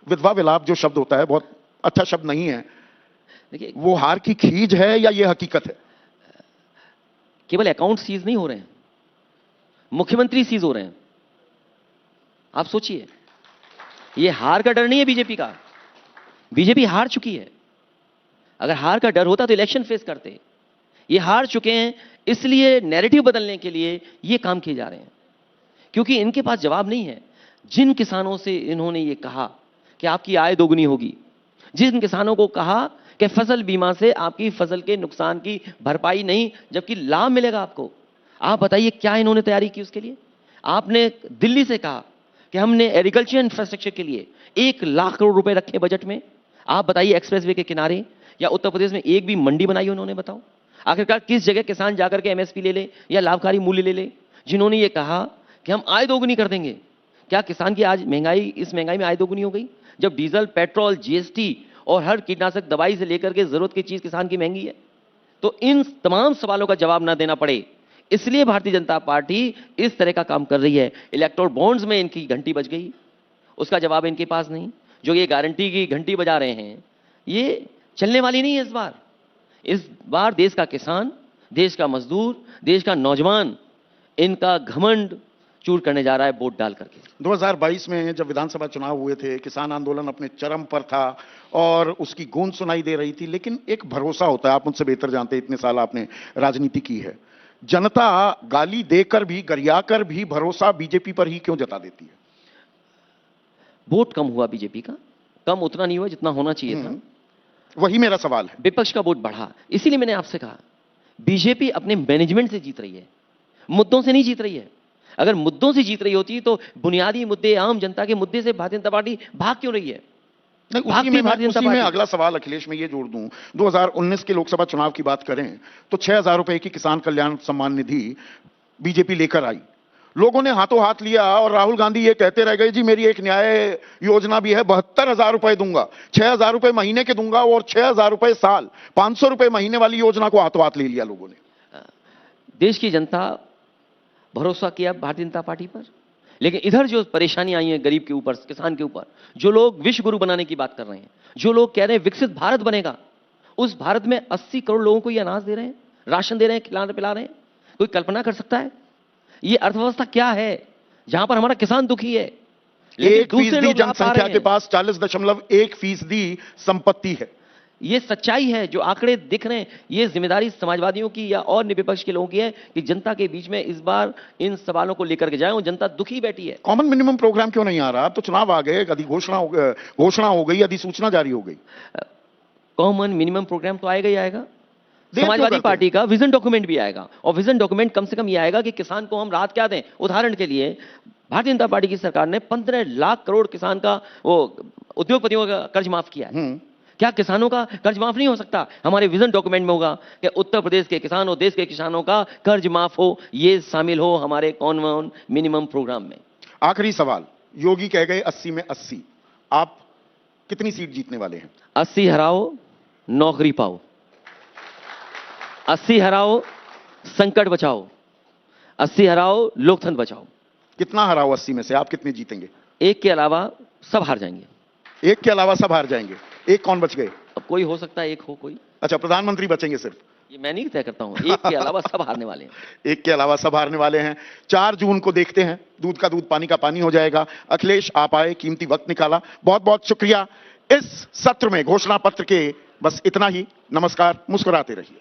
विधवा विलाप जो शब्द होता है, बहुत अच्छा शब्द नहीं है। देखिए, वो हार की खीज है या ये हकीकत है? केवल अकाउंट सीज नहीं हो रहे हैं, मुख्यमंत्री सीज हो रहे हैं। आप सोचिए, ये हार का डर नहीं है बीजेपी का, बीजेपी हार चुकी है। अगर हार का डर होता तो इलेक्शन फेस करते। ये हार चुके हैं, इसलिए नैरेटिव बदलने के लिए ये काम किए जा रहे हैं, क्योंकि इनके पास जवाब नहीं है। जिन किसानों से इन्होंने ये कहा कि आपकी आय दोगुनी होगी, जिन किसानों को कहा कि फसल बीमा से आपकी फसल के नुकसान की भरपाई नहीं जबकि लाभ मिलेगा आपको, आप बताइए क्या इन्होंने तैयारी की उसके लिए? आपने दिल्ली से कहा कि हमने एग्रीकल्चर इंफ्रास्ट्रक्चर के लिए 1 लाख करोड़ रुपए रखे बजट में। आप बताइए एक्सप्रेसवे के किनारे या उत्तर प्रदेश में एक भी मंडी बनाई उन्होंने? बताओ आखिरकार किस जगह किसान जाकर के एमएसपी ले ले या लाभकारी मूल्य ले ले? जिन्होंने ये कहा कि हम आय दोगुनी कर देंगे, क्या किसान की आज महंगाई, इस महंगाई में आय दोगुनी हो गई? जब डीजल, पेट्रोल, जीएसटी और हर कीटनाशक दवाई से लेकर के जरूरत की चीज किसान की महंगी है। तो इन तमाम सवालों का जवाब ना देना पड़े, इसलिए भारतीय जनता पार्टी इस तरह का काम कर रही है। इलेक्टोरल बॉन्ड्स में इनकी घंटी बज गई, उसका जवाब इनके पास नहीं। जो ये गारंटी की घंटी बजा रहे हैं, ये चलने वाली नहीं है इस बार देश का किसान, देश का मजदूर, देश का नौजवान इनका घमंड चूर करने जा रहा है वोट डाल करके। 2022 में जब विधानसभा चुनाव हुए थे, किसान आंदोलन अपने चरम पर था और उसकी गूंज सुनाई दे रही थी, लेकिन एक भरोसा होता है, आप मुझसे बेहतर जानते हैं, इतने साल आपने राजनीति की है। जनता गाली देकर भी, गरियाकर भी भरोसा बीजेपी पर ही क्यों जता देती है? वोट कम हुआ बीजेपी का, कम उतना नहीं हुआ जितना होना चाहिए था। वही मेरा सवाल है। विपक्ष का वोट बढ़ा, इसीलिए मैंने आपसे कहा बीजेपी अपने मैनेजमेंट से जीत रही है, मुद्दों से नहीं जीत रही है। अगर मुद्दों से जीत रही होती तो बुनियादी मुद्दे, आम जनता के मुद्दे से भारतीय जनता पार्टी भाग क्यों रही है? उसी में अगला सवाल अखिलेश में ये जोड़ दूं, 2019 के लोकसभा चुनाव की बात करें तो 6,000 रुपए की किसान कल्याण सम्मान निधि बीजेपी लेकर आई, लोगों ने हाथों हाथ लिया और राहुल गांधी ये कहते रह गए, जी मेरी एक न्याय योजना भी है, 72,000 रुपए दूंगा, 6,000 रुपए महीने के दूंगा और 6,000 रुपए साल, 500 रुपए महीने वाली योजना को हाथों हाथ ले लिया लोगों ने। देश की जनता भरोसा किया भारतीय जनता पार्टी पर, लेकिन इधर जो परेशानी आई है गरीब के ऊपर, किसान के ऊपर, जो लोग विश्व गुरु बनाने की बात कर रहे हैं, जो लोग कह रहे हैं विकसित भारत बनेगा, उस भारत में 80 करोड़ लोगों को ये अनाज दे रहे हैं, राशन दे रहे हैं, खिलाने पिला रहे हैं। कोई कल्पना कर सकता है ये अर्थव्यवस्था क्या है जहां पर हमारा किसान दुखी है? लेकिन 1% दूसरे लोग लाभ पा जनसंख्या रहे के हैं। पास 40.1% संपत्ति है। ये सच्चाई है, जो आंकड़े दिख रहे हैं, ये जिम्मेदारी समाजवादियों की या और विपक्ष के लोगों की है कि जनता के बीच में इस बार इन सवालों को लेकर के जाएं, और जनता दुखी बैठी है। कॉमन मिनिमम प्रोग्राम क्यों नहीं आ रहा? अब तो चुनाव आ गए, घोषणा हो गई, अधिसूचना जारी हो गई। कॉमन मिनिमम प्रोग्राम तो आएगा ही आएगा। देर क्यों समाजवादी करते पार्टी का विजन डॉक्यूमेंट भी आएगा, और विजन डॉक्यूमेंट कम से कम यह आएगा कि किसान को हम राहत क्या दें। उदाहरण के लिए भारतीय जनता पार्टी की सरकार ने 15 लाख करोड़ किसान का, वो उद्योगपतियों का कर्ज माफ किया है। क्या किसानों का कर्ज माफ नहीं हो सकता? हमारे विजन डॉक्यूमेंट में होगा कि उत्तर प्रदेश के किसान और देश के किसानों का कर्ज माफ हो, ये शामिल हो हमारे कॉमन मिनिमम प्रोग्राम में। आखिरी सवाल, योगी कह गए 80 में 80, आप कितनी सीट जीतने वाले हैं? 80 हराओ, नौकरी पाओ। 80 हराओ, संकट बचाओ। 80 हराओ, लोकतंत्र बचाओ। कितना हराओ 80 में से? आप कितने जीतेंगे? एक के अलावा सब हार जाएंगे। एक के अलावा सब हार जाएंगे। एक कौन बच गए? अब कोई हो सकता है, एक हो कोई। अच्छा, प्रधानमंत्री बचेंगे सिर्फ? ये मैं नहीं तय करता हूं, एक के अलावा सब हारने वाले हैं। एक के अलावा सब हारने वाले हैं। 4 जून को देखते हैं, दूध का दूध पानी का पानी हो जाएगा। अखिलेश आप आए, कीमती वक्त निकाला, बहुत बहुत शुक्रिया। इस सत्र में घोषणा पत्र के बस इतना ही। नमस्कार, मुस्कुराते रहिए।